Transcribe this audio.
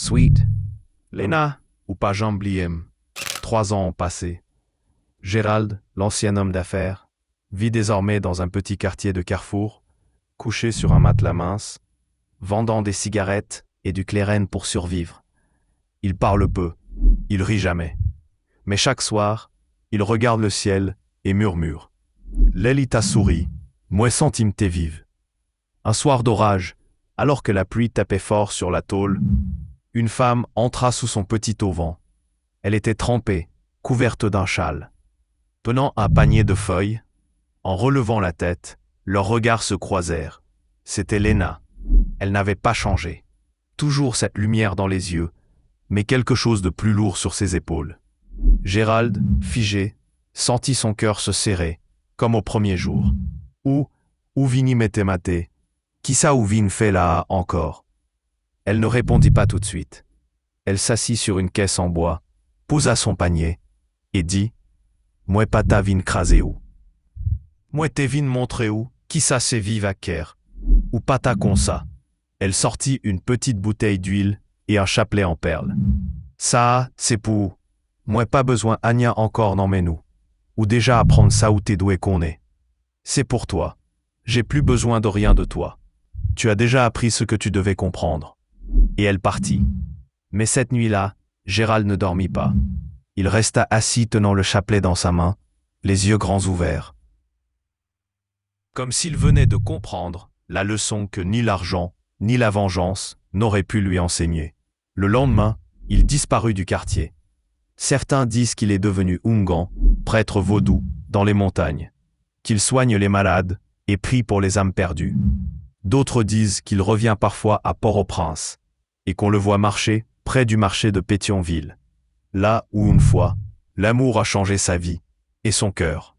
Sweet. Lena, ou pas Jean Bliem. 3 ans ont passé. Gérald, l'ancien homme d'affaires, vit désormais dans un petit quartier de Carrefour, couché sur un matelas mince, vendant des cigarettes et du Clérène pour survivre. Il parle peu, il rit jamais. Mais chaque soir, il regarde le ciel et murmure. L'Elita sourit, moi centime t'es vive. Un soir d'orage, alors que la pluie tapait fort sur la tôle, une femme entra sous son petit auvent. Elle était trempée, couverte d'un châle. Tenant un panier de feuilles, en relevant la tête, leurs regards se croisèrent. C'était Lena. Elle n'avait pas changé. Toujours cette lumière dans les yeux, mais quelque chose de plus lourd sur ses épaules. Gérald, figé, sentit son cœur se serrer, comme au premier jour. Où vini mette maté? Qui ça ou vin fait là encore? Elle ne répondit pas tout de suite. Elle s'assit sur une caisse en bois, posa son panier, et dit « Moi pata vin crasé où? Moi te vin montré où? Qui ça c'est vive à Caire? Ou pata con ça ?» Elle sortit une petite bouteille d'huile et un chapelet en perles. « Ça, c'est pour... Moi pas besoin Anya encore n'en met nous. Ou déjà apprendre ça où t'es doué qu'on est. C'est pour toi. J'ai plus besoin de rien de toi. Tu as déjà appris ce que tu devais comprendre. » Et elle partit. Mais cette nuit-là, Gérald ne dormit pas. Il resta assis tenant le chapelet dans sa main, les yeux grands ouverts. Comme s'il venait de comprendre la leçon que ni l'argent, ni la vengeance n'auraient pu lui enseigner. Le lendemain, il disparut du quartier. Certains disent qu'il est devenu Ungan, prêtre vaudou, dans les montagnes, qu'il soigne les malades et prie pour les âmes perdues. D'autres disent qu'il revient parfois à Port-au-Prince et qu'on le voit marcher près du marché de Pétionville, là où une fois, l'amour a changé sa vie et son cœur.